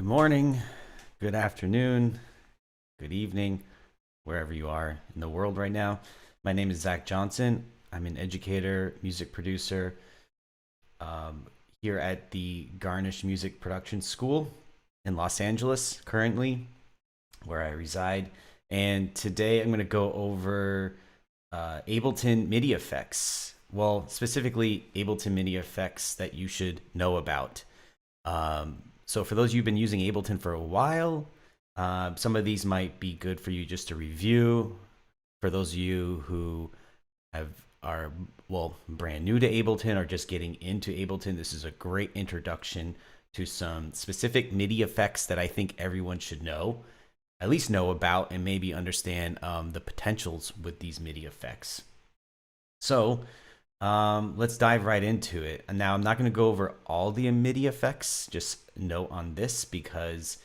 morning, good afternoon, good evening, wherever you are in the world right now. My name is Zack Johnson. I'm an educator, music producer here at the Garnish Music Production School in Los Angeles, currently, where I reside. And today I'm going to go over Ableton MIDI effects. Well, specifically Ableton MIDI effects that you should know about. So for those of you who've been using Ableton for a while, some of these might be good for you just to review. For those of you who are brand new to Ableton or just getting into Ableton, this is a great introduction to some specific MIDI effects that I think everyone should know, at least know about, and maybe understand the potentials with these MIDI effects. So let's dive right into it. And now I'm not going to go over all the MIDI effects, just note on this because,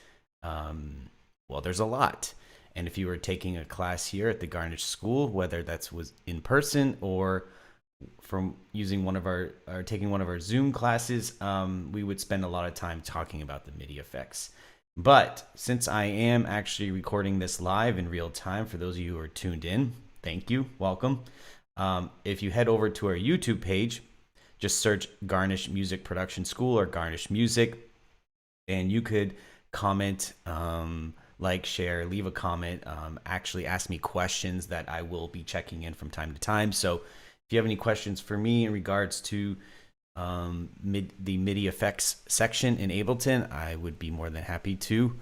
there's a lot. And if you were taking a class here at the Garnish School, whether was in person or from using taking one of our Zoom classes, we would spend a lot of time talking about the MIDI effects. But since I am actually recording this live in real time, for those of you who are tuned in, thank you, welcome. If you head over to our YouTube page, just search Garnish Music Production School or Garnish Music, and you could comment, like, share, leave a comment, actually ask me questions that I will be checking in from time to time. So if you have any questions for me in regards to the MIDI effects section in Ableton, I would be more than happy to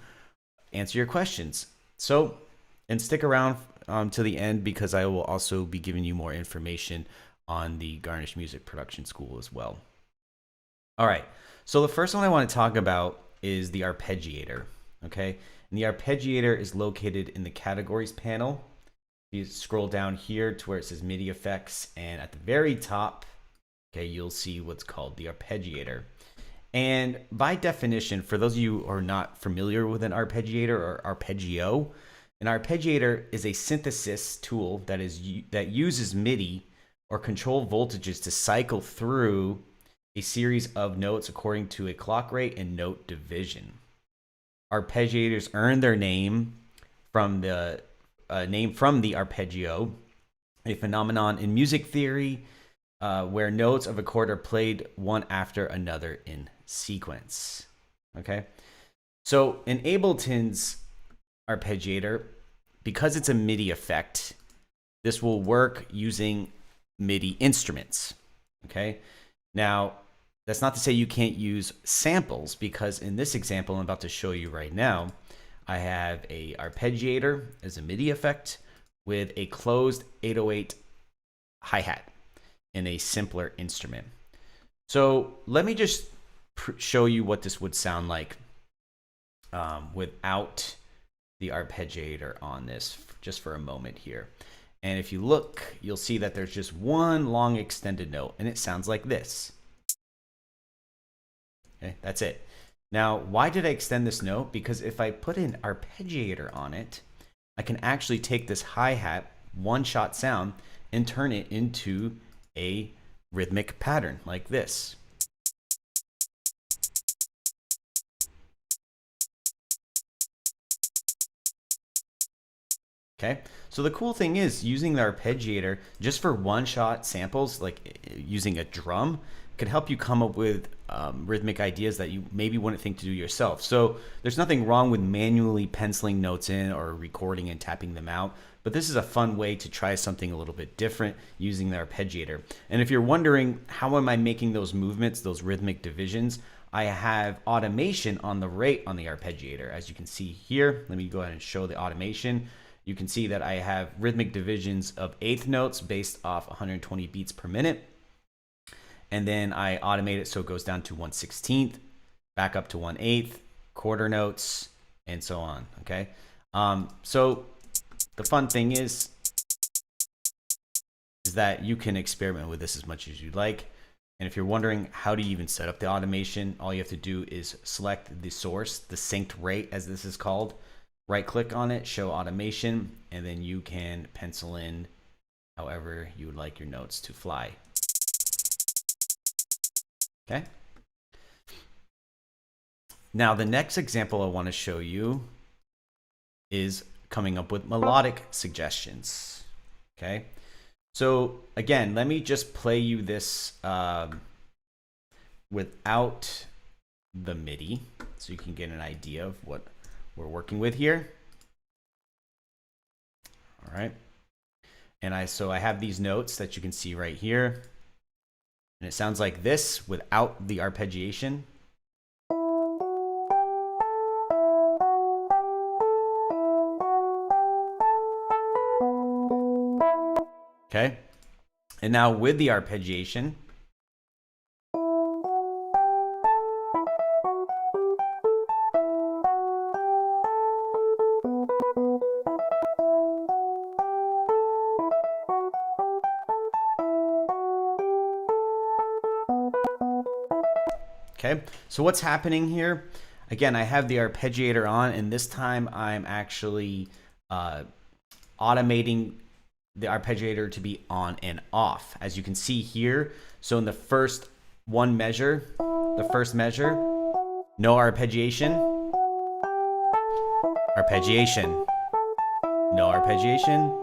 answer your questions. So, and stick around to the end because I will also be giving you more information on the Garnish Music Production School as well. All right, so the first one I want to talk about is the Arpeggiator, okay? And the Arpeggiator is located in the Categories panel. You scroll down here to where it says MIDI Effects, and at the very top, okay, you'll see what's called the Arpeggiator. And by definition, for those of you who are not familiar with an arpeggiator or arpeggio, an arpeggiator is a synthesis tool that uses MIDI or control voltages to cycle through a series of notes according to a clock rate and note division. Arpeggiators earn their name from the arpeggio, a phenomenon in music theory where notes of a chord are played one after another in sequence. Okay, so in Ableton's Arpeggiator, because it's a MIDI effect, this will work using MIDI instruments. Okay, now that's not to say you can't use samples, because in this example I'm about to show you right now, I have a arpeggiator as a MIDI effect with a closed 808 hi-hat in a simpler instrument. So let me just show you what this would sound like without the arpeggiator on this, just for a moment here. And if you look, you'll see that there's just one long extended note, and it sounds like this. Okay, that's it. Now, why did I extend this note? Because if I put an arpeggiator on it, I can actually take this hi-hat one-shot sound and turn it into a rhythmic pattern like this. Okay, so the cool thing is using the arpeggiator just for one-shot samples, like using a drum, can help you come up with rhythmic ideas that you maybe wouldn't think to do yourself. So there's nothing wrong with manually penciling notes in or recording and tapping them out, but this is a fun way to try something a little bit different using the arpeggiator. And if you're wondering, how am I making those movements, those rhythmic divisions, I have automation on the rate on the arpeggiator. As you can see here, let me go ahead and show the automation. You can see that I have rhythmic divisions of eighth notes based off 120 beats per minute. And then I automate it so it goes down to 1/16th, back up to 1/8, quarter notes, and so on, okay? So the fun thing is that you can experiment with this as much as you'd like. And if you're wondering how do you even set up the automation, all you have to do is select the source, the synced rate as this is called, right click on it, show automation, and then you can pencil in however you would like your notes to fly. Okay. Now, the next example I want to show you is coming up with melodic suggestions. Okay. So again, let me just play you this without the MIDI so you can get an idea of what we're working with here. All right. And I have these notes that you can see right here. And it sounds like this without the arpeggiation. Okay. And now with the arpeggiation, okay, so what's happening here? Again, I have the arpeggiator on, and this time I'm actually automating the arpeggiator to be on and off, as you can see here. So in the first measure, no arpeggiation, arpeggiation, no arpeggiation.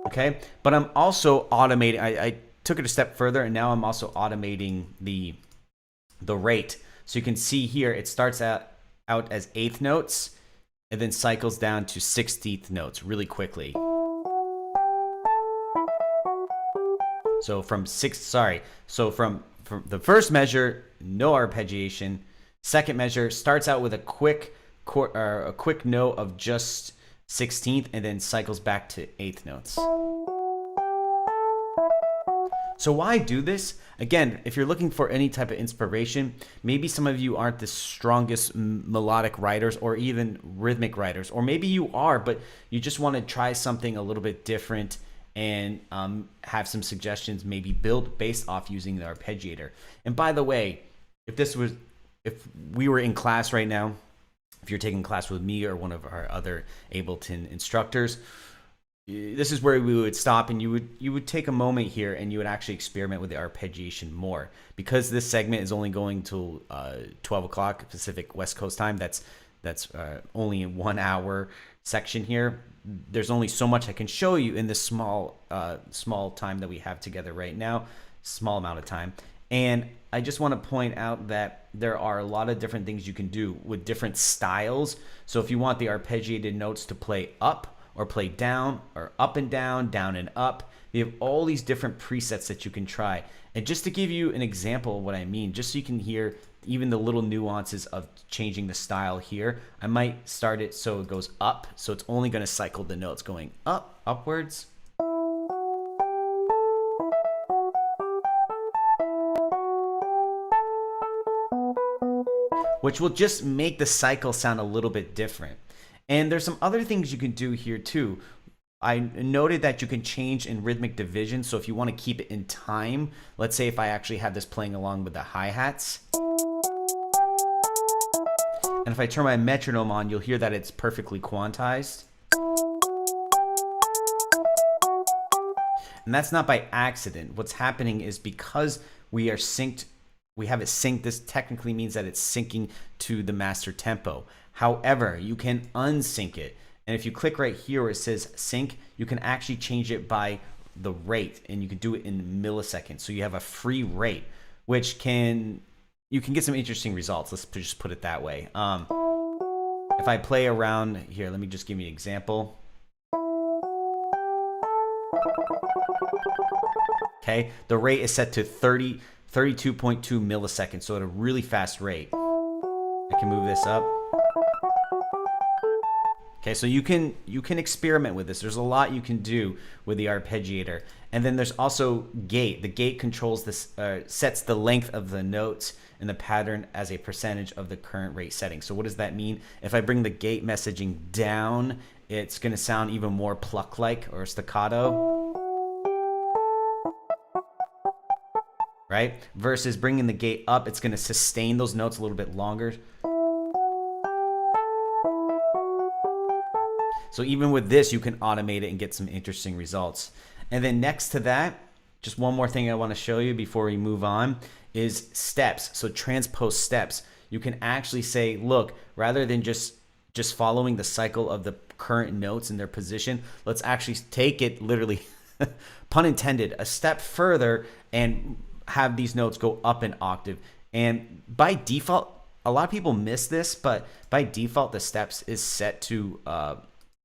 Okay, but I'm also automating. I took it a step further, and now I'm also automating the rate. So you can see here, it starts out as eighth notes, and then cycles down to 16th notes really quickly. So from the first measure, no arpeggiation. Second measure starts out with a quick note of just 16th, and then cycles back to eighth notes. So why do this? Again, if you're looking for any type of inspiration, maybe some of you aren't the strongest melodic writers or even rhythmic writers, or maybe you are, but you just want to try something a little bit different and have some suggestions maybe built based off using the arpeggiator. And by the way, if we were in class right now, if you're taking class with me or one of our other Ableton instructors, this is where we would stop, and you would take a moment here and you would actually experiment with the arpeggiation more, because this segment is only going till 12 o'clock Pacific West Coast time. That's only a 1 hour section here. There's only so much I can show you in this small time that we have together right now, small amount of time. And I just want to point out that there are a lot of different things you can do with different styles. So if you want the arpeggiated notes to play up, or play down, or up and down and up, you have all these different presets that you can try. And just to give you an example of what I mean, just so you can hear even the little nuances of changing the style here, I might start it so it goes up, so it's only going to cycle the notes going upwards, which will just make the cycle sound a little bit different. And there's some other things you can do here too. I noted that you can change in rhythmic division. So if you want to keep it in time, let's say if I actually have this playing along with the hi-hats, and if I turn my metronome on, you'll hear that it's perfectly quantized. And that's not by accident. What's happening is because we are synced, we have it synced, this technically means that it's syncing to the master tempo. However, you can unsync it. And if you click right here where it says sync, you can actually change it by the rate, and you can do it in milliseconds. So you have a free rate, which you can get some interesting results. Let's just put it that way. If I play around here, let me just give you an example. Okay, the rate is set to 32.2 milliseconds, so at a really fast rate. I can move this up. Okay, so you can experiment with this. There's a lot you can do with the arpeggiator. And then there's also gate. The gate controls this, sets the length of the notes in the pattern as a percentage of the current rate setting. So what does that mean? If I bring the gate messaging down, it's going to sound even more pluck-like or staccato, right? Versus bringing the gate up, it's going to sustain those notes a little bit longer. So even with this, you can automate it and get some interesting results. And then next to that, just one more thing I want to show you before we move on is steps. So transpose steps. You can actually say, look, rather than just following the cycle of the current notes in their position, let's actually take it literally, pun intended, a step further and have these notes go up an octave. And by default, a lot of people miss this, but by default, the steps is set to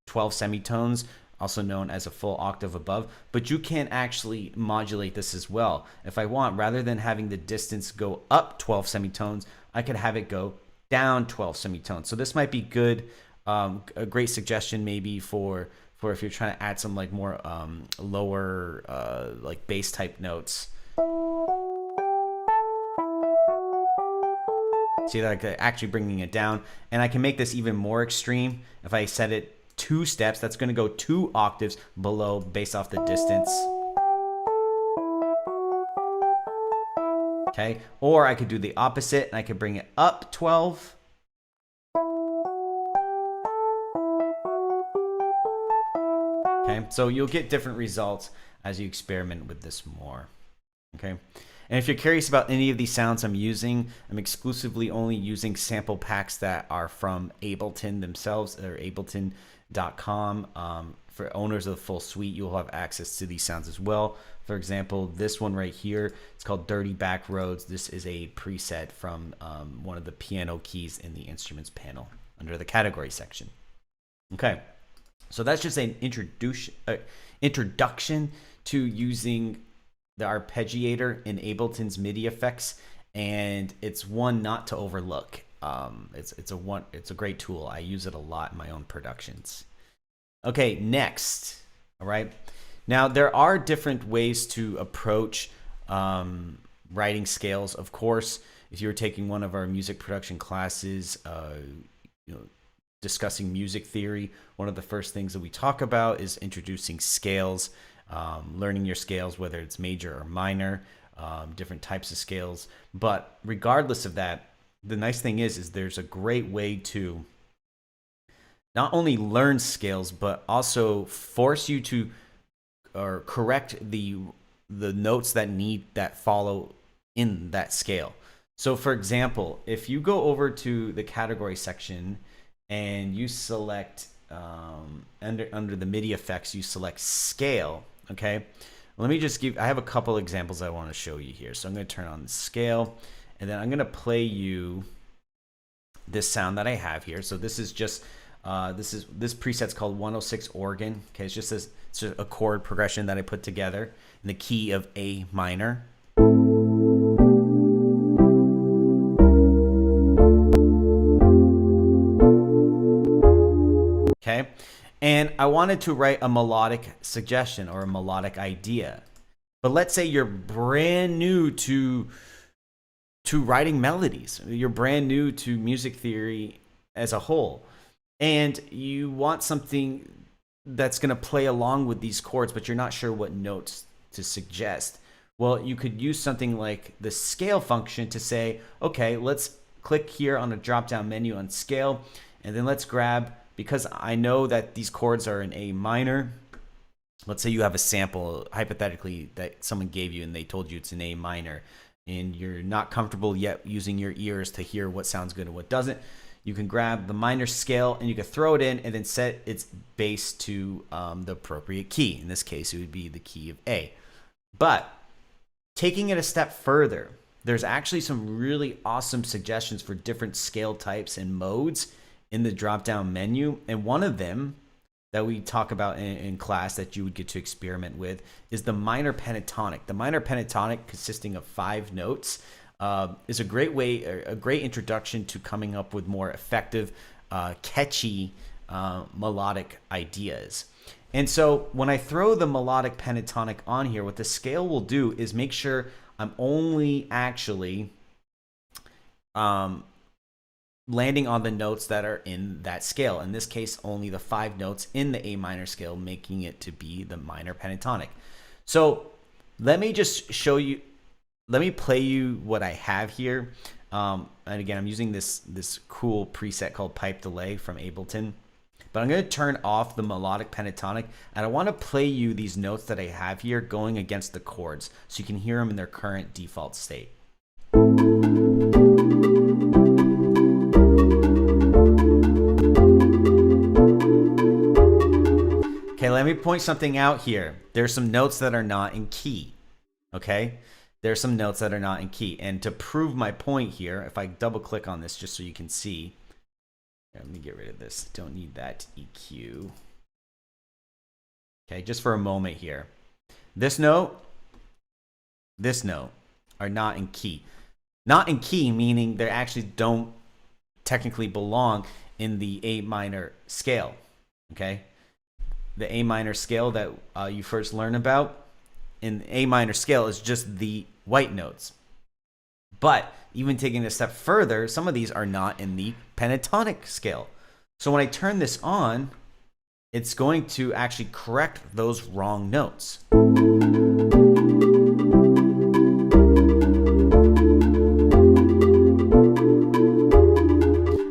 12 semitones, also known as a full octave above, but you can actually modulate this as well. If I want, rather than having the distance go up 12 semitones, I could have it go down 12 semitones. So this might be good, a great suggestion maybe for if you're trying to add some like more lower like bass type notes. See that, like actually bringing it down, and I can make this even more extreme. If I set it 2 steps, that's going to go 2 octaves below based off the distance. Okay, or I could do the opposite and I could bring it up 12. Okay, so you'll get different results as you experiment with this more. Okay, and if you're curious about any of these sounds I'm using, I'm exclusively only using sample packs that are from Ableton themselves, or ableton.com. For owners of the full suite, you'll have access to these sounds as well. For example, this one right here, it's called Dirty Back Roads. This is a preset from one of the piano keys in the instruments panel under the category section. Okay, so that's just an introduction to using the Arpeggiator in Ableton's MIDI effects, and it's one not to overlook. It's a great tool. I use it a lot in my own productions. Okay, next. All right. Now there are different ways to approach writing scales. Of course, if you were taking one of our music production classes, discussing music theory, one of the first things that we talk about is introducing scales, learning your scales, whether it's major or minor, different types of scales. But regardless of that, the nice thing is there's a great way to not only learn scales, but also force you to or correct the notes that follow in that scale. So for example, if you go over to the category section and you select under the MIDI effects, you select scale. Okay, let me just I have a couple examples I want to show you here. So I'm going to turn on the scale, and then I'm going to play you this sound that I have here. So this is just this preset's called 106 organ. Okay, it's just a chord progression that I put together in the key of A minor. Okay, and I wanted to write a melodic suggestion or a melodic idea. But let's say you're brand new to writing melodies. You're brand new to music theory as a whole, and you want something that's going to play along with these chords, but you're not sure what notes to suggest. Well, you could use something like the scale function to say, okay, let's click here on a drop-down menu on scale, and then let's grab, because I know that these chords are in A minor. Let's say you have a sample, hypothetically, that someone gave you and they told you it's in A minor, and you're not comfortable yet using your ears to hear what sounds good and what doesn't. You can grab the minor scale and you can throw it in and then set its bass to the appropriate key. In this case, it would be the key of A. But taking it a step further, there's actually some really awesome suggestions for different scale types and modes in the drop-down menu. And one of them that we talk about in class that you would get to experiment with is the minor pentatonic. The minor pentatonic, consisting of 5 notes, is a great way, a great introduction to coming up with more effective, catchy melodic ideas. And so when I throw the melodic pentatonic on here, what the scale will do is make sure I'm only actually landing on the notes that are in that scale. In this case, only the 5 notes in the A minor scale, making it to be the minor pentatonic. So let me just show you, let me play you what I have here. And again, I'm using this cool preset called Pipe Delay from Ableton. But I'm going to turn off the melodic pentatonic, and I want to play you these notes that I have here going against the chords so you can hear them in their current default state. Okay, let me point something out here. There's some notes that are not in key, okay? There's some notes that are not in key. And to prove my point here, if I double click on this just so you can see, let me get rid of this. Don't need that EQ. Okay, just for a moment here. This note are not in key. Not in key meaning they actually don't technically belong in the A minor scale, okay? The A minor scale that you first learn about in A minor scale is just the white notes. But even taking it a step further, some of these are not in the pentatonic scale. So when I turn this on, it's going to actually correct those wrong notes.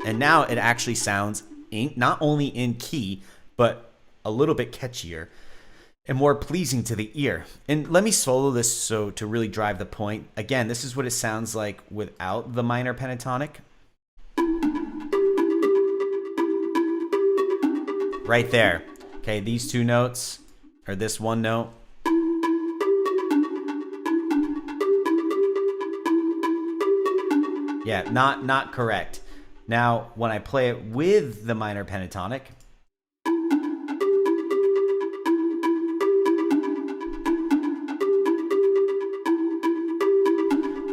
And now it actually sounds not only in key, but a little bit catchier and more pleasing to the ear. And let me solo this so to really drive the point. Again, this is what it sounds like without the minor pentatonic. Right there. Okay, these two notes, or this one note. Yeah, not correct. Now, when I play it with the minor pentatonic,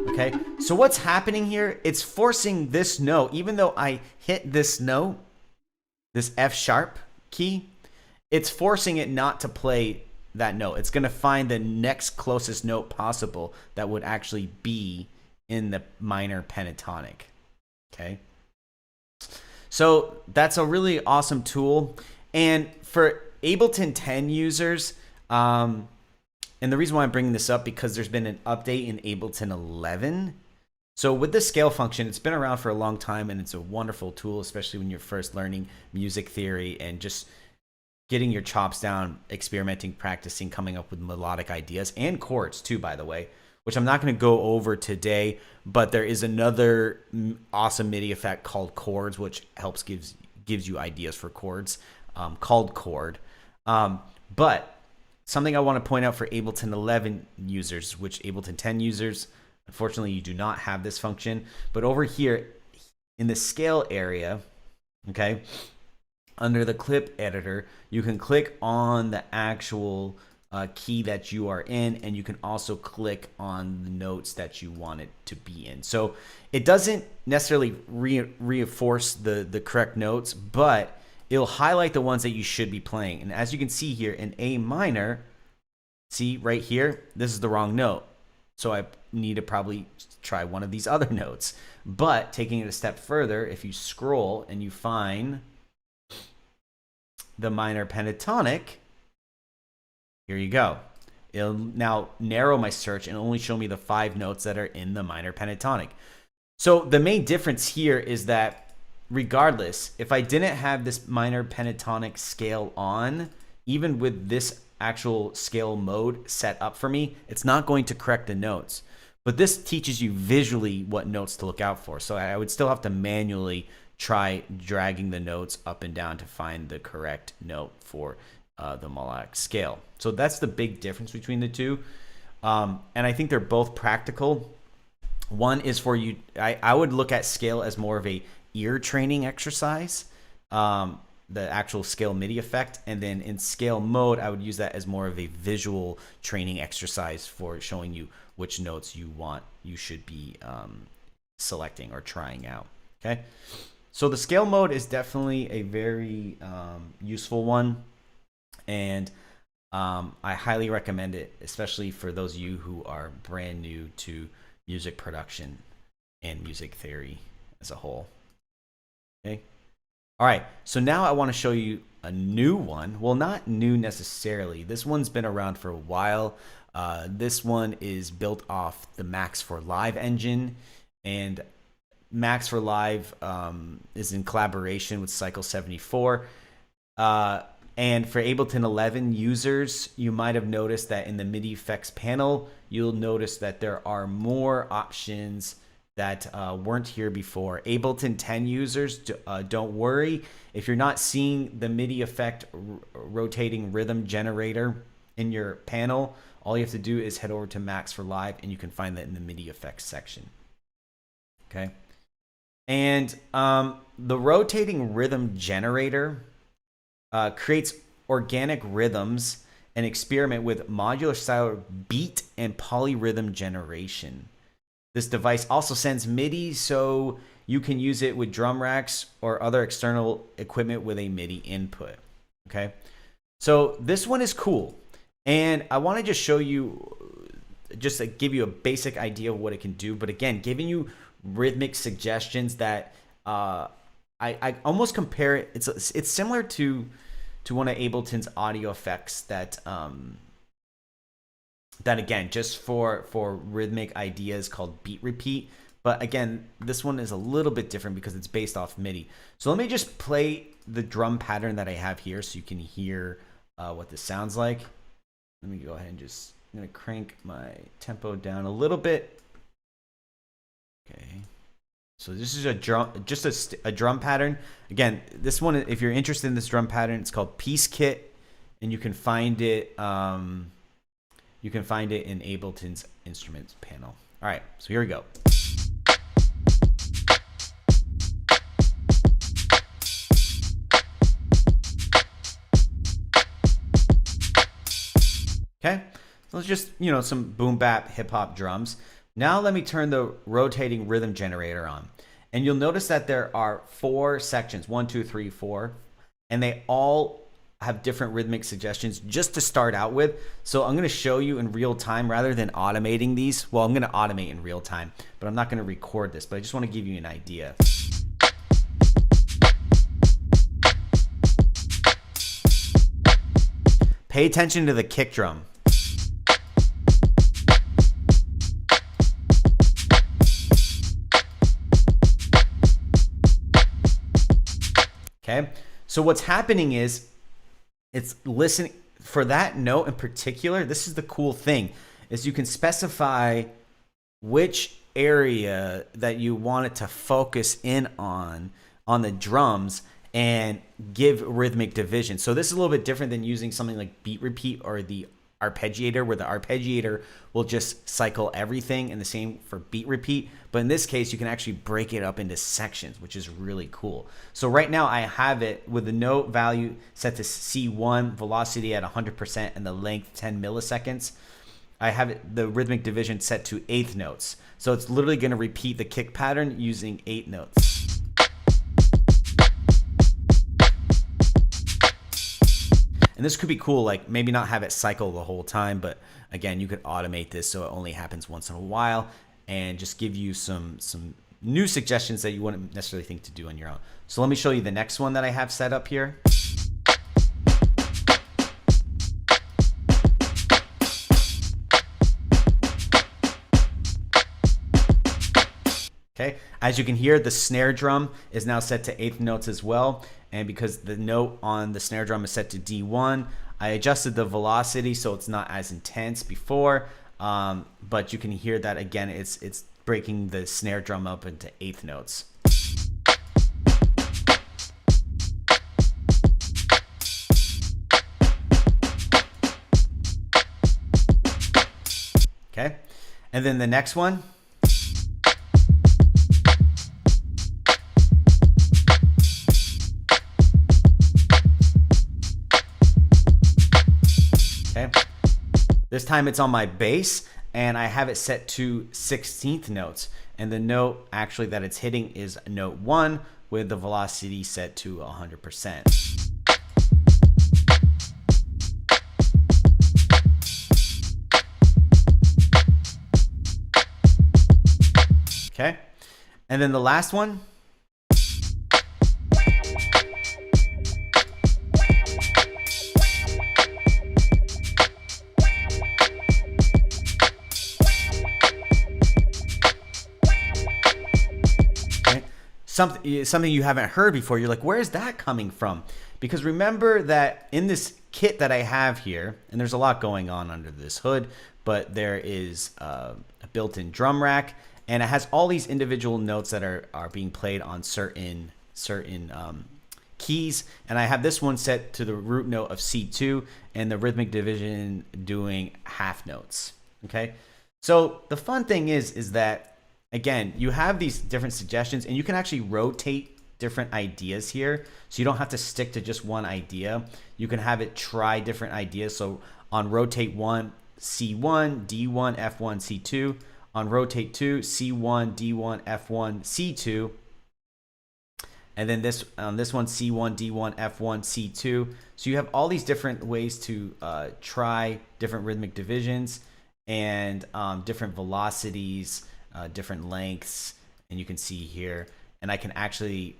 okay, so what's happening here? It's forcing this note, even though I hit this note, this F sharp key, it's forcing it not to play that note. It's going to find the next closest note possible that would actually be in the minor pentatonic. Okay, so that's a really awesome tool. And for Ableton 10 users, and the reason why I'm bringing this up because there's been an update in Ableton 11. So with the scale function, it's been around for a long time and it's a wonderful tool, especially when you're first learning music theory and just getting your chops down, experimenting, practicing, coming up with melodic ideas and chords too, by the way, which I'm not going to go over today, but there is another awesome MIDI effect called chords, which helps gives you ideas for chords, called chord. But something I want to point out for Ableton 11 users, which Ableton 10 users, unfortunately, you do not have this function. But over here in the scale area, okay, under the clip editor, you can click on the actual key that you are in, and you can also click on the notes that you want it to be in. So it doesn't necessarily reinforce the correct notes, but it'll highlight the ones that you should be playing. And as you can see here in A minor, see right here, this is the wrong note. So I need to probably try one of these other notes. But taking it a step further, if you scroll and you find the minor pentatonic, here you go. It'll now narrow my search and only show me the 5 notes that are in the minor pentatonic. So the main difference here is that regardless, if I didn't have this minor pentatonic scale on, even with this actual scale mode set up for me, it's not going to correct the notes. But this teaches you visually what notes to look out for. So I would still have to manually try dragging the notes up and down to find the correct note for the melodic scale. So that's the big difference between the two. And I think they're both practical. One is for you, I would look at scale as more of a ear training exercise, the actual scale MIDI effect, and then in scale mode I would use that as more of a visual training exercise for showing you which notes you should be selecting or trying out. Okay, so the scale mode is definitely a very useful one, and I highly recommend it, especially for those of you who are brand new to music production and music theory as a whole. Okay. All right. So now I want to show you a new one. Well, not new necessarily. This one's been around for a while. This one is built off the Max for Live engine, and Max for Live is in collaboration with Cycle 74. And for Ableton 11 users, you might have noticed that in the MIDI effects panel, you'll notice that there are more options that weren't here before. Ableton 10 users, don't worry. If you're not seeing the MIDI effect rotating rhythm generator in your panel, all you have to do is head over to Max for Live, and you can find that in the MIDI effects section. Okay. And the rotating rhythm generator creates organic rhythms and experiment with modular style beat and polyrhythm generation. This device also sends MIDI, so you can use it with drum racks or other external equipment with a MIDI input. Okay, so this one is cool, and I want to just show you, just to give you a basic idea of what it can do. But again, giving you rhythmic suggestions that I almost compare it. It's similar to one of Ableton's audio effects that that again, just for rhythmic ideas, called beat repeat. But again, this one is a little bit different because it's based off MIDI. So let me just play the drum pattern that I have here so you can hear what this sounds like. Let me go ahead and I'm gonna crank my tempo down a little bit. Okay. So this is a drum pattern. Again, this one, if you're interested in this drum pattern, it's called Piece Kit, and you can find it in Ableton's instruments panel. All right, so here we go. Okay, so it's just, some boom bap hip hop drums. Now let me turn the rotating rhythm generator on. And you'll notice that there are 4 sections, 1, 2, 3, 4, and they all have different rhythmic suggestions just to start out with. So I'm gonna show you in real time rather than automating these. Well, I'm gonna automate in real time, but I'm not gonna record this, but I just wanna give you an idea. Pay attention to the kick drum. Okay, so what's happening is it's listening for that note in particular. This is the cool thing, is you can specify which area that you want it to focus in on the drums and give rhythmic division. So this is a little bit different than using something like beat repeat or the arpeggiator, where the arpeggiator will just cycle everything, and the same for beat repeat. But in this case, you can actually break it up into sections, which is really cool. So right now I have it with the note value set to C1, velocity at 100%, and the length 10 milliseconds. I have the rhythmic division set to 1/8 notes. So it's literally going to repeat the kick pattern using 8 notes. And this could be cool, like maybe not have it cycle the whole time, but again, you could automate this so it only happens once in a while and just give you some new suggestions that you wouldn't necessarily think to do on your own. So let me show you the next one that I have set up here. Okay, as you can hear, the snare drum is now set to 1/8 notes as well. And because the note on the snare drum is set to D1, I adjusted the velocity so it's not as intense before. But you can hear that again, it's breaking the snare drum up into 1/8 notes. Okay, and then the next one. Okay, this time it's on my bass, and I have it set to 16th notes, and the note actually that it's hitting is note 1 with the velocity set to 100%. Okay, and then the last one. Something you haven't heard before. You're like, where is that coming from? Because remember that in this kit that I have here, and there's a lot going on under this hood, but there is a built-in drum rack, and it has all these individual notes that are being played on certain keys. And I have this one set to the root note of C2 and the rhythmic division doing half notes. Okay, so the fun thing is that, again, you have these different suggestions, and you can actually rotate different ideas here. So you don't have to stick to just one idea. You can have it try different ideas. So on rotate 1, C1, D1, F1, C2. On rotate 2, C1, D1, F1, C2. And then this on this one, C1, D1, F1, C2. So you have all these different ways to try different rhythmic divisions and different velocities, different lengths. And you can see here, and I can actually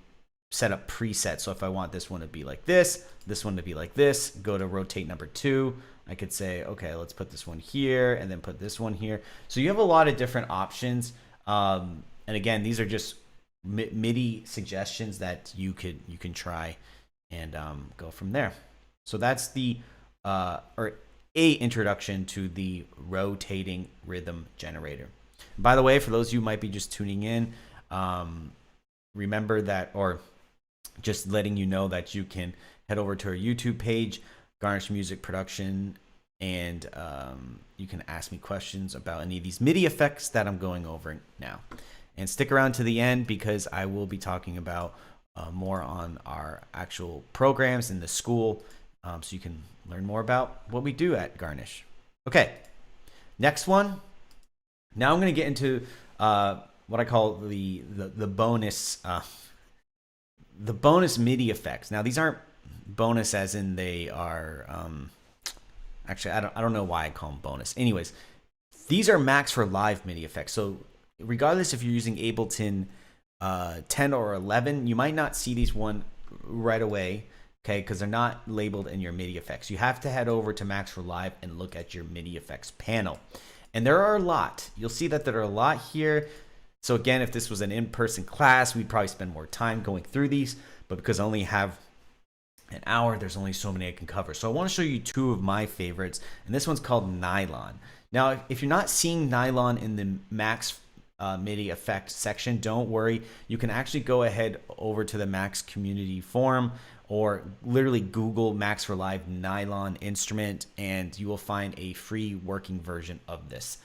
set up presets. So if I want this one to be like this one to be like this, go to rotate number 2. I could say, okay, let's put this one here and then put this one here. So you have a lot of different options. And again, these are just MIDI suggestions that you can try and go from there. So that's the or a introduction to the rotating rhythm generator. By the way, for those of you who might be just tuning in, remember that, or just letting you know that you can head over to our YouTube page, Garnish Music Production, and you can ask me questions about any of these MIDI effects that I'm going over now. And stick around to the end, because I will be talking about more on our actual programs in the school, so you can learn more about what we do at Garnish. Okay, next one. Now I'm going to get into what I call the bonus MIDI effects. Now these aren't bonus as in they are actually I don't know why I call them bonus. Anyways, these are max for live MIDI effects. So regardless if you're using Ableton 10 or 11, you might not see these one right away, okay, because they're not labeled in your MIDI effects. You have to head over to Max for Live and look at your MIDI effects panel. And there are a lot. You'll see that there are a lot here. So again, if this was an in-person class, we'd probably spend more time going through these, but because I only have an hour, there's only so many I can cover. So I want to show you two of my favorites, and this one's called Nylon. Now, if you're not seeing Nylon in the Max MIDI effect section, don't worry. You can actually go ahead over to the Max community forum, or literally Google Max for Live Nylon instrument, and you will find a free working version of this.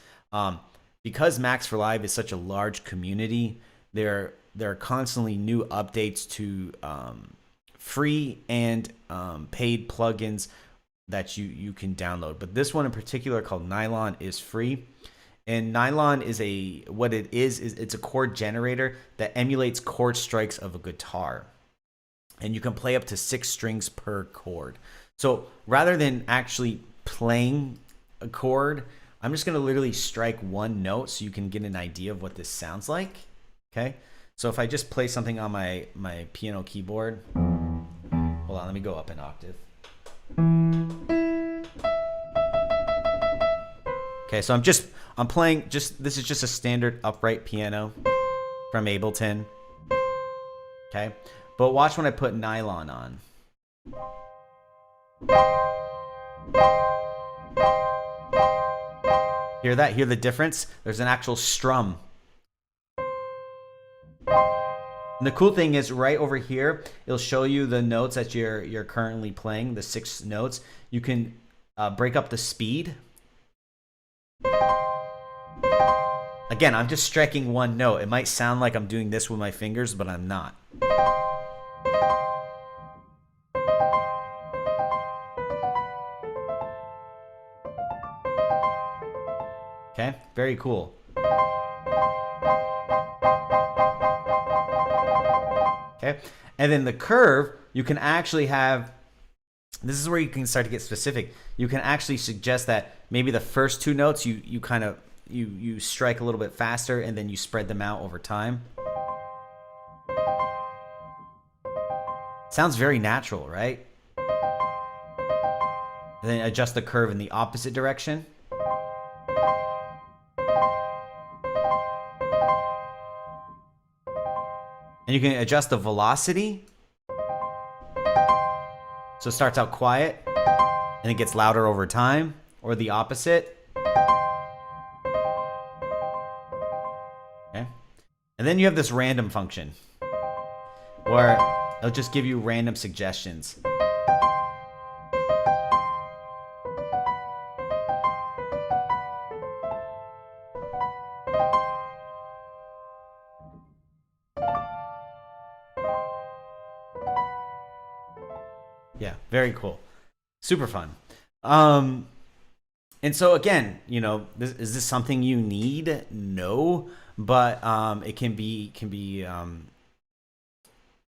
Because Max for Live is such a large community, there are constantly new updates to free and paid plugins that you can download. But this one in particular, called Nylon, is free. And Nylon is what it is it's a chord generator that emulates chord strikes of a guitar. And you can play up to 6 strings per chord. So rather than actually playing a chord, I'm just gonna literally strike one note so you can get an idea of what this sounds like. Okay, so if I just play something on my piano keyboard, hold on, let me go up an octave. Okay, so I'm playing this is just a standard upright piano from Ableton. Okay, but watch when I put Nylon on. Hear that? Hear the difference? There's an actual strum. And the cool thing is, right over here, it'll show you the notes that you're currently playing, the 6 notes. You can break up the speed. Again, I'm just striking one note. It might sound like I'm doing this with my fingers, but I'm not. Okay, very cool. Okay, and then the curve, you can actually have, this is where you can start to get specific. You can actually suggest that maybe the first 2 notes you kind of you strike a little bit faster, and then you spread them out over time. Sounds very natural, right? And then adjust the curve in the opposite direction. And you can adjust the velocity. So it starts out quiet and it gets louder over time, or the opposite. Okay. And then you have this random function where it'll just give you random suggestions. Yeah, very cool. Super fun. And so again, you know, is this something you need? No, but it can be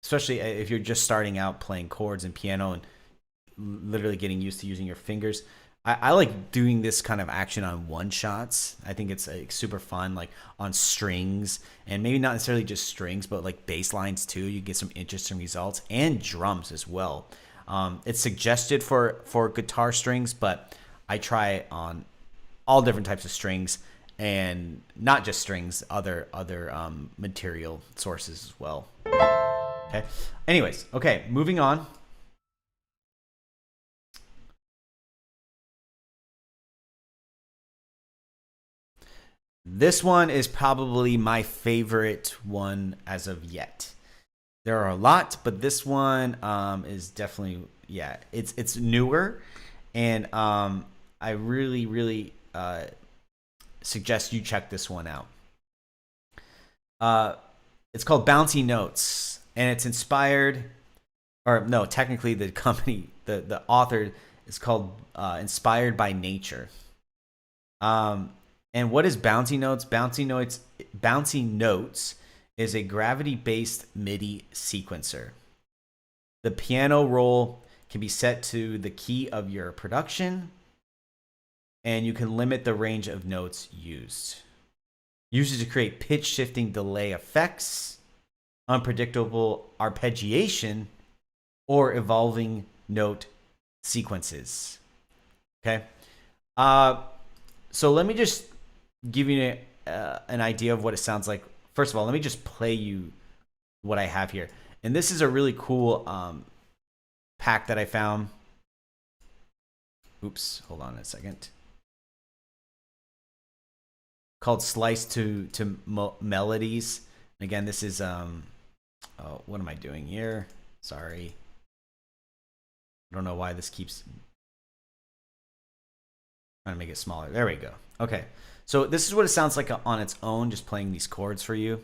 especially if you're just starting out playing chords and piano and literally getting used to using your fingers. I like doing this kind of action on one shots. I think it's super fun, like on strings, and maybe not necessarily just strings, but like bass lines too. You get some interesting results, and drums as well. It's suggested for guitar strings, but I try it on all different types of strings, and not just strings, other material sources as well. Okay. Anyways, okay, moving on. This one is probably my favorite one as of yet. There are a lot, but this one is definitely, yeah, it's newer, and I really suggest you check this one out. It's called Bouncy Notes, and it's inspired, or no, technically the company, the author is called Inspired by Nature. And what is Bouncy Notes? Bouncy Notes is a gravity-based MIDI sequencer. The piano roll can be set to the key of your production, and you can limit the range of notes used. Used to create pitch shifting delay effects, unpredictable arpeggiation, or evolving note sequences. Okay. So let me just give you an idea of what it sounds like. First of all, let me just play you what I have here. And this is a really cool pack that I found. Oops, hold on a second. Called Slice to Melodies. Again, this is oh, what am I doing here? Sorry. I don't know why this keeps trying to make it smaller. There we go. Okay. So this is what it sounds like on its own, just playing these chords for you.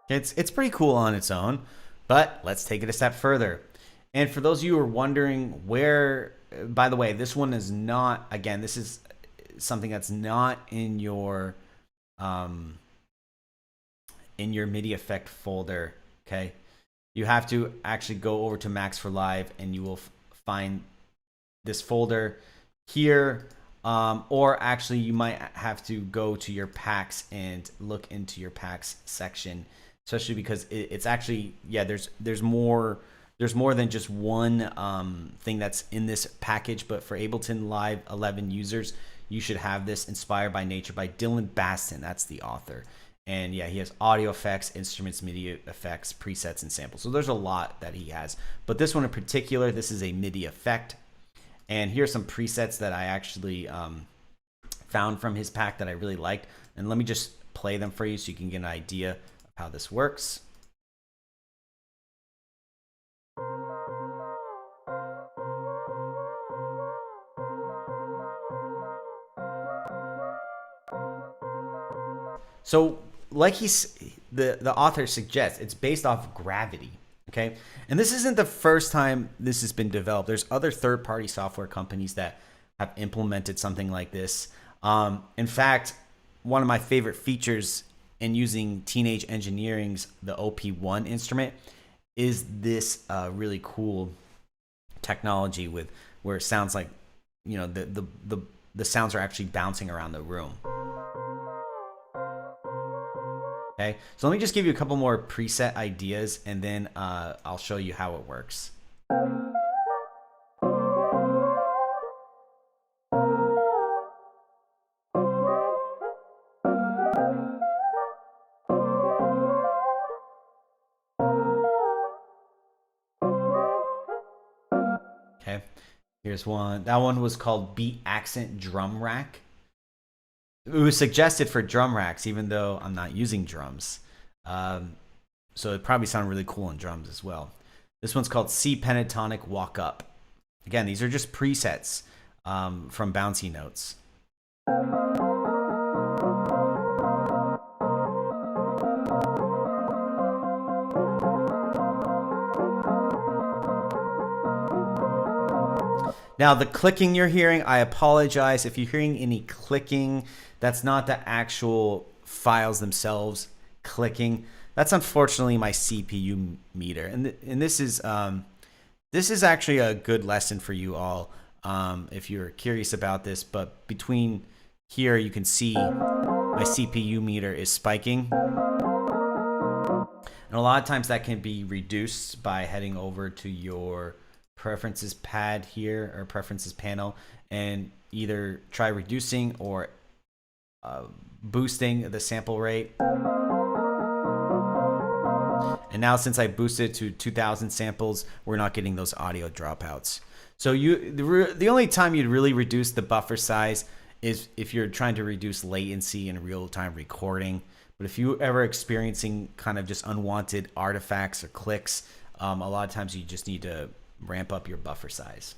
It's pretty cool on its own, but let's take it a step further. And for those of you who are wondering where, by the way, this one is not, again, this is something that's not in your MIDI effect folder, okay? You have to actually go over to Max for Live, and you will find this folder here, or actually you might have to go to your packs and look into your packs section, especially because it's actually, yeah, there's more than just one thing that's in this package. But for Ableton Live 11 users, you should have this Inspired by Nature by Dylan Baston. That's the author. And yeah, he has audio effects, instruments, MIDI effects, presets, and samples. So there's a lot that he has. But this one in particular, this is a MIDI effect. And here's some presets that I actually found from his pack that I really liked. And let me just play them for you so you can get an idea of how this works. So like the author suggests, it's based off gravity, okay? And this isn't the first time this has been developed. There's other third-party software companies that have implemented something like this. In fact, one of my favorite features in using Teenage Engineering's the OP1 instrument is this really cool technology with where it sounds like, you know, the sounds are actually bouncing around the room. Okay, so let me just give you a couple more preset ideas, and then I'll show you how it works. Okay, here's one. That one was called Beat Accent Drum Rack. It was suggested for drum racks, even though I'm not using drums. So it probably sounded really cool on drums as well. This one's called C Pentatonic Walk Up. Again, these are just presets from Bouncy Notes. Now, the clicking you're hearing, I apologize. If you're hearing any clicking, that's not the actual files themselves clicking. That's unfortunately my CPU meter. And this is actually a good lesson for you all if you're curious about this. But between here, you can see my CPU meter is spiking. And a lot of times that can be reduced by heading over to your preferences pad here, or preferences panel, and either try reducing or boosting the sample rate. And now since I boosted to 2000 samples, we're not getting those audio dropouts. So the only time you'd really reduce the buffer size is if you're trying to reduce latency in real-time recording. But if you're ever experiencing kind of just unwanted artifacts or clicks, a lot of times you just need to ramp up your buffer size.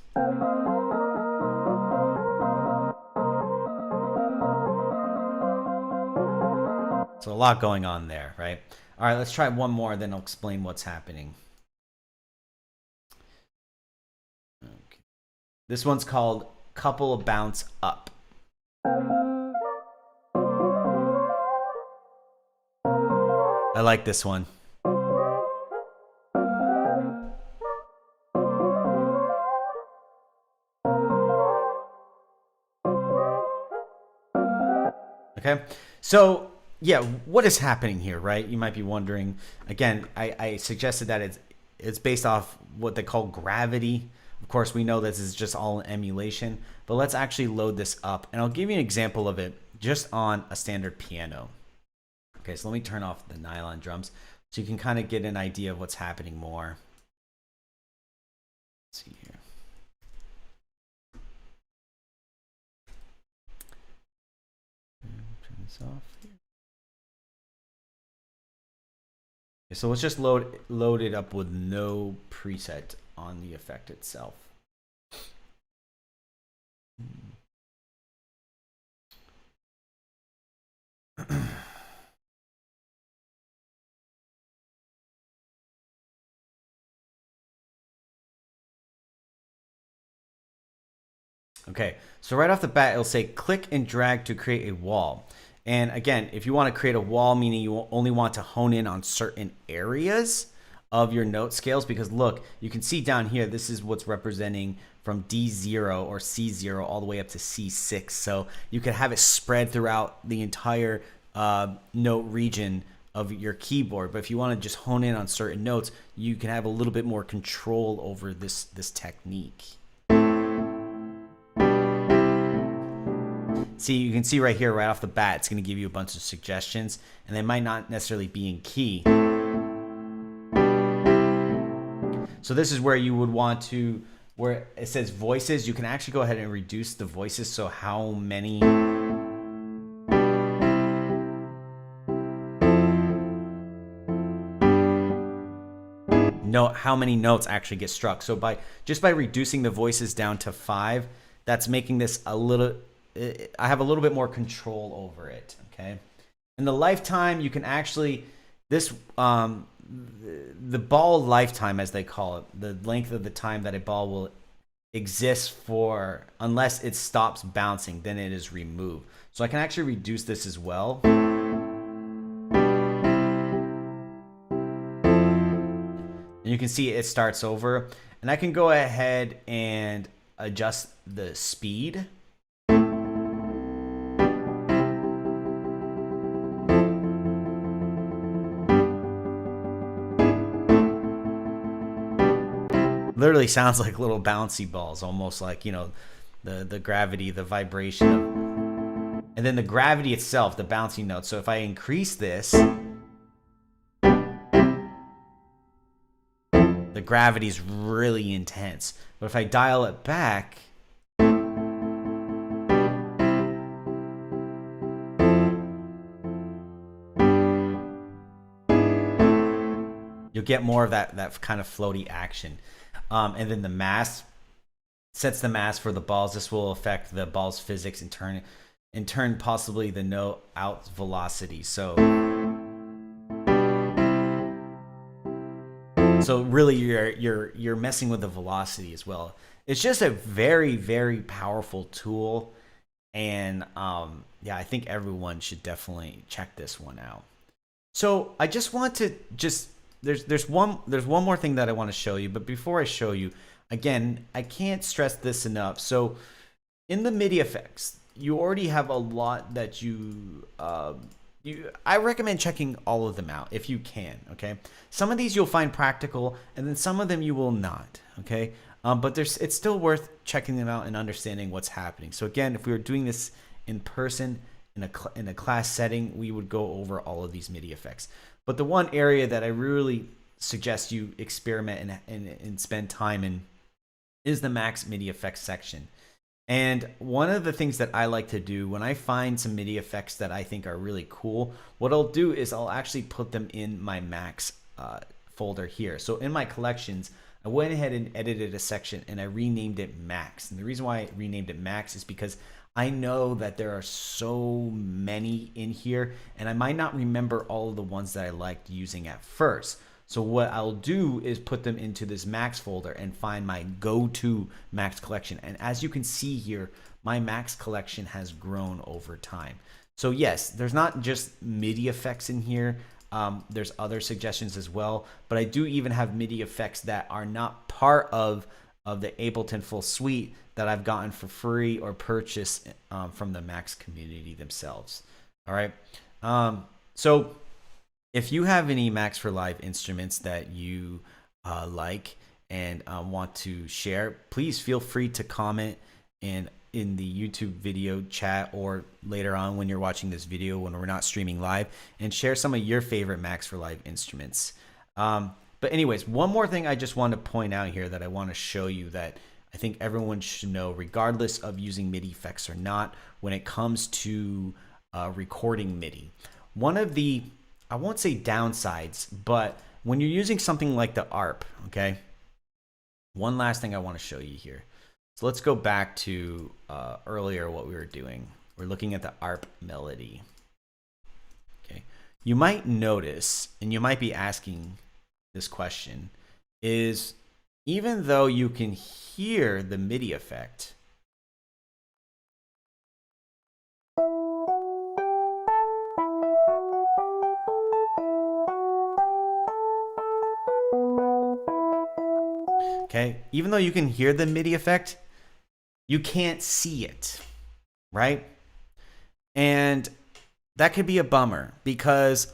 So a lot going on there, right? All right, let's try one more, then I'll explain what's happening. Okay. This one's called Couple Bounce Up. I like this one. Okay, so yeah, what is happening here, right? You might be wondering. Again, I suggested that it's based off what they call gravity. Of course, we know this is just all an emulation, but let's actually load this up, and I'll give you an example of it just on a standard piano. Okay, so let me turn off the nylon drums so you can kind of get an idea of what's happening more. Let's see here. Turn this off here. Okay, so let's just load it up with no preset on the effect itself. Okay, so right off the bat, it'll say click and drag to create a wall. And again, if you want to create a wall, meaning you only want to hone in on certain areas of your note scales, because look, you can see down here, this is what's representing from D0 or C0 all the way up to C6. So you can have it spread throughout the entire note region of your keyboard. But if you want to just hone in on certain notes, you can have a little bit more control over this technique. See, you can see right here, right off the bat, it's going to give you a bunch of suggestions, and they might not necessarily be in key. So this is where you would want to, where it says voices, you can actually go ahead and reduce the voices. So how many notes actually get struck. So just by reducing the voices down to 5, that's making this a little, I have a little bit more control over it. Okay, and the lifetime, you can actually, this the ball lifetime, as they call it, the length of the time that a ball will exist for, unless it stops bouncing, then it is removed. So I can actually reduce this as well. And you can see it starts over, and I can go ahead and adjust the speed. Literally sounds like little bouncy balls, almost like, you know, the gravity, the vibration of, and then the gravity itself, the bouncy notes. So if I increase this, then the gravity is really intense. But if I dial it back, you'll get more of that kind of floaty action. And then the mass sets the mass for the balls. This will affect the ball's physics and turn possibly the note out velocity. So really you're messing with the velocity as well. It's just a very, very powerful tool. And yeah, I think everyone should definitely check this one out. So I just want to there's one more thing that I want to show you, but before I show you, again, I can't stress this enough. So in the MIDI effects, you already have a lot that I recommend checking all of them out if you can, okay? Some of these you'll find practical, and then some of them you will not, okay? But it's still worth checking them out and understanding what's happening. So again, if we were doing this in person, in a class setting, we would go over all of these MIDI effects. But the one area that I really suggest you experiment and spend time in is the Max MIDI effects section. And one of the things that I like to do when I find some MIDI effects that I think are really cool, what I'll do is I'll actually put them in my Max folder here. So in my collections, I went ahead and edited a section and I renamed it Max. And the reason why I renamed it Max is because I know that there are so many in here and I might not remember all of the ones that I liked using at first. So what I'll do is put them into this Max folder and find my go-to Max collection. And as you can see here, my Max collection has grown over time. So yes, there's not just MIDI effects in here. There's other suggestions as well, but I do even have MIDI effects that are not part of the Ableton full suite that I've gotten for free or purchased from the Max community themselves. All right. So if you have any Max for Live instruments that you like and want to share, please feel free to comment in the YouTube video chat or later on when you're watching this video when we're not streaming live, and share some of your favorite Max for Live instruments. But anyways, one more thing I just want to point out here that I want to show you that I think everyone should know, regardless of using MIDI effects or not, when it comes to recording MIDI. One of the, I won't say downsides, but when you're using something like the ARP, okay, one last thing I want to show you here. So let's go back to earlier what we were doing. We're looking at the ARP melody. Okay, you might notice, and you might be asking this question, is even though you can hear the MIDI effect, okay, even though you can hear the MIDI effect, you can't see it, right? And that could be a bummer, because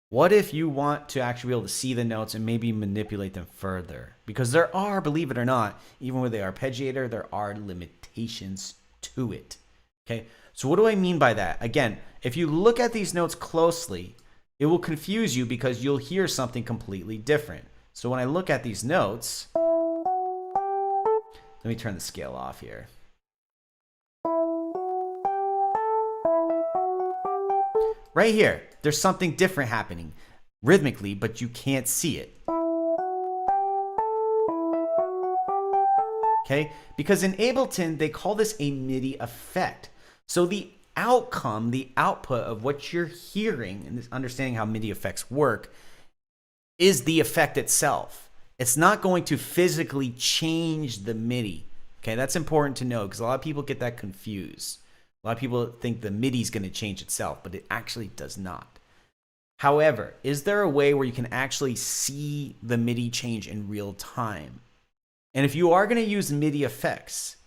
what if you want to actually be able to see the notes and maybe manipulate them further? Because there are, believe it or not, even with the arpeggiator, there are limitations to it. Okay, so what do I mean by that? Again, if you look at these notes closely, it will confuse you because you'll hear something completely different. So when I look at these notes, let me turn the scale off here. Right here, there's something different happening rhythmically, but you can't see it. Okay, because in Ableton, they call this a MIDI effect. So the outcome, the output of what you're hearing, and understanding how MIDI effects work, is the effect itself. It's not going to physically change the MIDI. Okay, that's important to know because a lot of people get that confused. A lot of people think the MIDI is going to change itself, but it actually does not. However, is there a way where you can actually see the MIDI change in real time? And if you are going to use MIDI effects,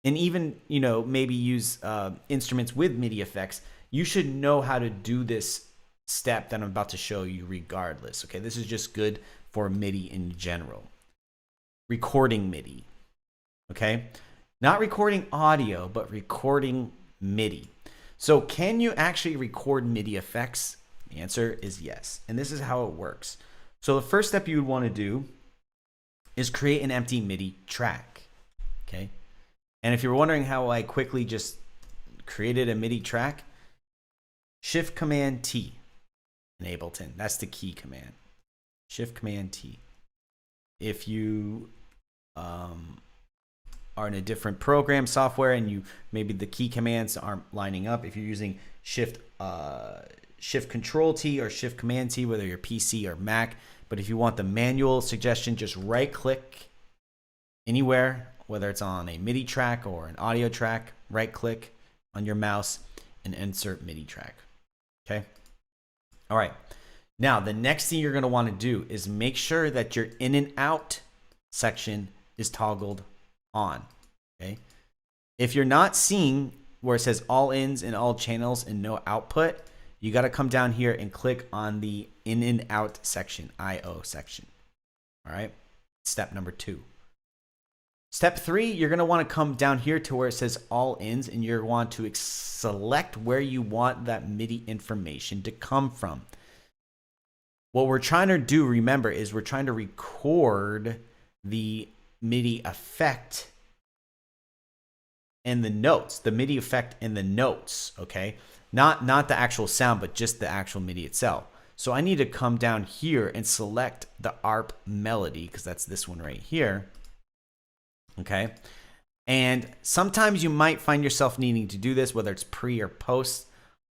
and even, you know, maybe use instruments with MIDI effects, you should know how to do this step that I'm about to show you regardless. Okay, this is just good for MIDI in general. Recording MIDI. Okay, not recording audio, but recording MIDI. So can you actually record MIDI effects? The answer is yes. And this is how it works. So the first step you would want to do is create an empty MIDI track. Okay. And if you're wondering how I quickly just created a MIDI track, Shift Command T in Ableton. That's the key command. Shift Command T. If you are in a different program software and you maybe the key commands aren't lining up, if you're using Shift Control T or Shift Command T, whether you're PC or Mac, but if you want the manual suggestion, just right click anywhere, whether it's on a MIDI track or an audio track, right click on your mouse and insert MIDI track. Okay. All right. Now, the next thing you're going to want to do is make sure that your in and out section is toggled on. Okay. If you're not seeing where it says all ins and all channels and no output, you got to come down here and click on the in and out section, IO section. All right. Step number 2. Step 3, you're going to want to come down here to where it says all ins, and you're want to select where you want that MIDI information to come from. What we're trying to do, remember, is we're trying to record the MIDI effect and the notes, the MIDI effect and the notes, okay? Not the actual sound, but just the actual MIDI itself. So I need to come down here and select the ARP melody, because that's this one right here, okay? And sometimes you might find yourself needing to do this, whether it's pre or post.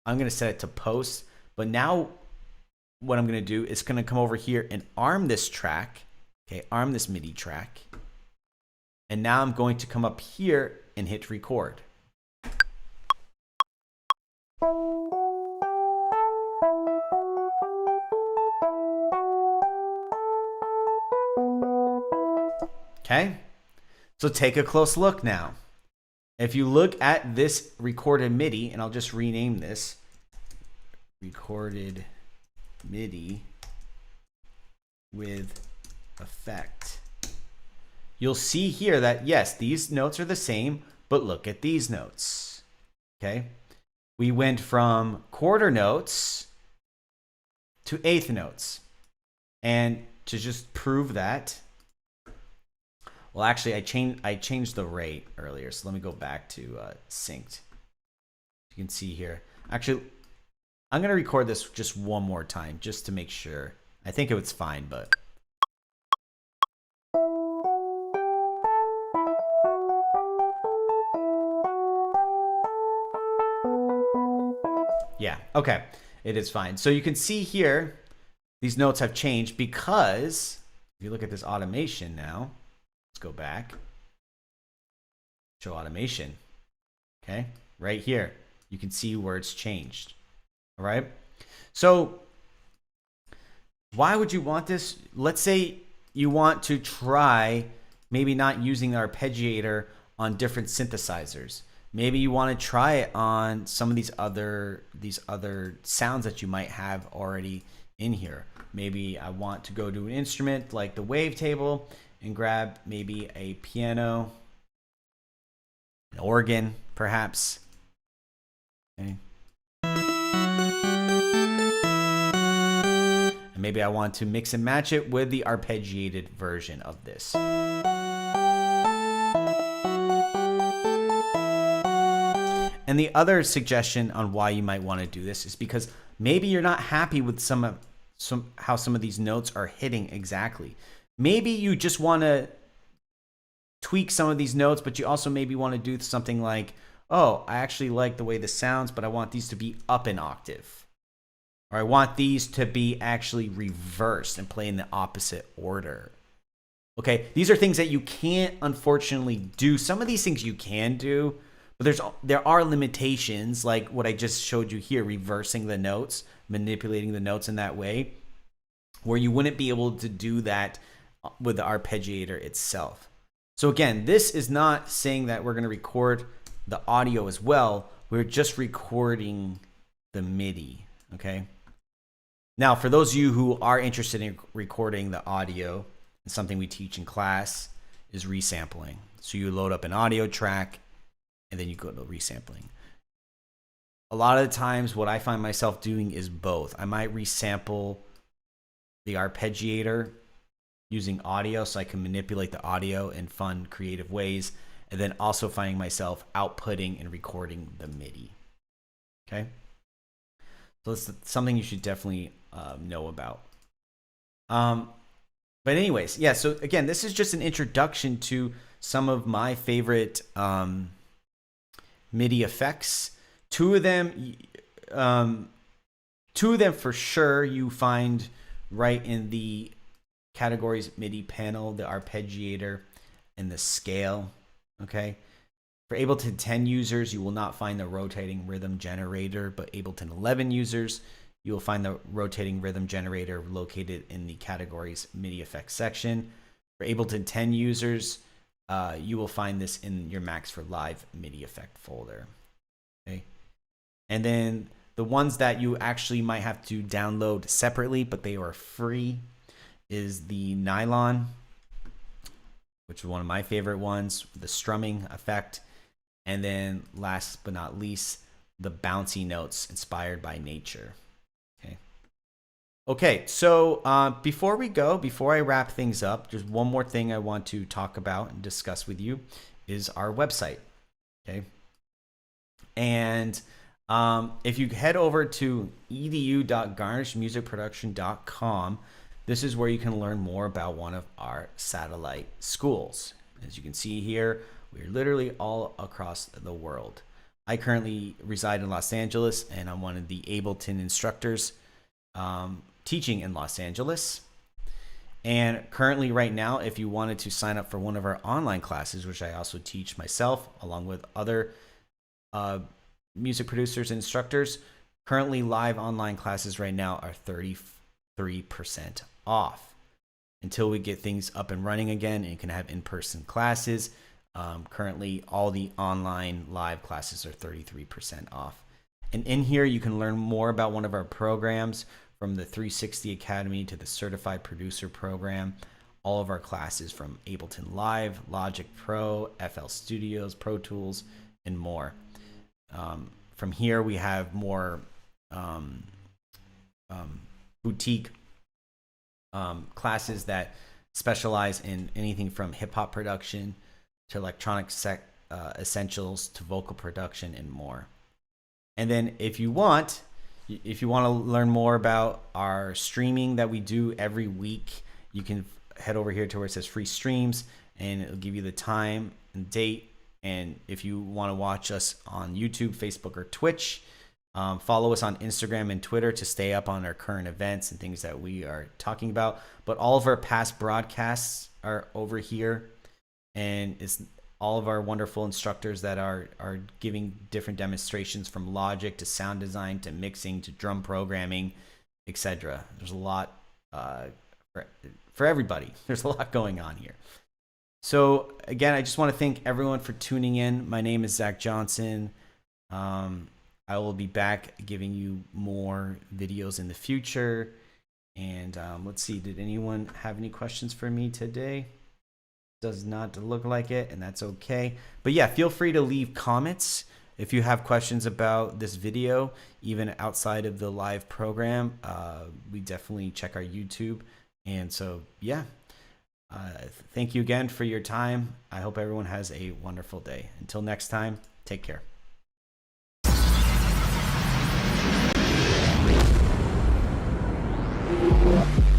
I'm going to set it to post, but now what I'm going to do is going to come over here and arm this track, okay, arm this MIDI track. And now I'm going to come up here and hit record. Okay, so take a close look now. If you look at this recorded MIDI, and I'll just rename this recorded MIDI with effect, you'll see here that yes, these notes are the same, but look at these notes. Okay, we went from quarter notes to eighth notes. And to just prove that, well, actually, I changed the rate earlier, so let me go back to synced. You can see here. Actually, I'm going to record this just one more time just to make sure. I think it was fine, but... yeah, okay, it is fine. So you can see here, these notes have changed because if you look at this automation now, let's go back, show automation, okay, right here, you can see where it's changed. All right, so why would you want this? Let's say you want to try maybe not using the arpeggiator on different synthesizers. Maybe you want to try it on some of these other sounds that you might have already in here. Maybe I want to go to an instrument like the wavetable and grab maybe a piano, an organ, perhaps. Okay. And maybe I want to mix and match it with the arpeggiated version of this. And the other suggestion on why you might want to do this is because maybe you're not happy with how some of these notes are hitting exactly. Maybe you just want to tweak some of these notes, but you also maybe want to do something like, oh, I actually like the way this sounds, but I want these to be up an octave. Or I want these to be actually reversed and play in the opposite order. Okay, these are things that you can't unfortunately do. Some of these things you can do, but there are limitations, like what I just showed you here, reversing the notes, manipulating the notes in that way, where you wouldn't be able to do that with the arpeggiator itself. So again, this is not saying that we're going to record the audio as well. We're just recording the MIDI, okay? Now, for those of you who are interested in recording the audio, something we teach in class is resampling. So you load up an audio track, and then you go to resampling. A lot of the times what I find myself doing is both. I might resample the arpeggiator using audio so I can manipulate the audio in fun, creative ways, and then also finding myself outputting and recording the MIDI. Okay, so it's something you should definitely know about. But anyways, yeah, so again, this is just an introduction to some of my favorite MIDI effects. Two of them for sure you find right in the categories MIDI panel, the Arpeggiator and the scale. Okay. For Ableton 10 users, you will not find the rotating rhythm generator, but Ableton 11 users, you will find the rotating rhythm generator located in the categories MIDI effects section. For Ableton 10 users, you will find this in your Max for Live MIDI effect folder. Okay. And then the ones that you actually might have to download separately, but they are free, is the Nylon, which is one of my favorite ones, the strumming effect. And then last but not least, the Bouncy Notes inspired by nature. Okay, so before I wrap things up, just one more thing I want to talk about and discuss with you is our website. Okay. And if you head over to edu.garnishmusicproduction.com, this is where you can learn more about one of our satellite schools. As you can see here, we're literally all across the world. I currently reside in Los Angeles, and I'm one of the Ableton instructors teaching in Los Angeles. And currently right now, if you wanted to sign up for one of our online classes, which I also teach myself along with other music producers and instructors, currently live online classes right now are 33% off until we get things up and running again and you can have in-person classes. Currently all the online live classes are 33% off. And in here you can learn more about one of our programs, from the 360 Academy to the Certified Producer Program, all of our classes from Ableton Live, Logic Pro, FL Studios, Pro Tools, and more. From here, we have more boutique classes that specialize in anything from hip-hop production to electronic essentials to vocal production and more. And then if you want to learn more about our streaming that we do every week, you can head over here to where it says free streams, and it'll give you the time and date. And if you want to watch us on YouTube, Facebook, or Twitch, follow us on Instagram and Twitter to stay up on our current events and things that we are talking about. But all of our past broadcasts are over here, and it's all of our wonderful instructors that are giving different demonstrations from Logic to sound design to mixing to drum programming, etc. There's a lot for everybody. There's a lot going on here. So again, I just want to thank everyone for tuning in. My name is Zack Johnson. I will be back giving you more videos in the future. And let's see, did anyone have any questions for me today? Does not look like it, and that's okay. But yeah, feel free to leave comments if you have questions about this video, even outside of the live program. We definitely check our YouTube. And so, yeah, thank you again for your time. I hope everyone has a wonderful day. Until next time, take care. Yeah.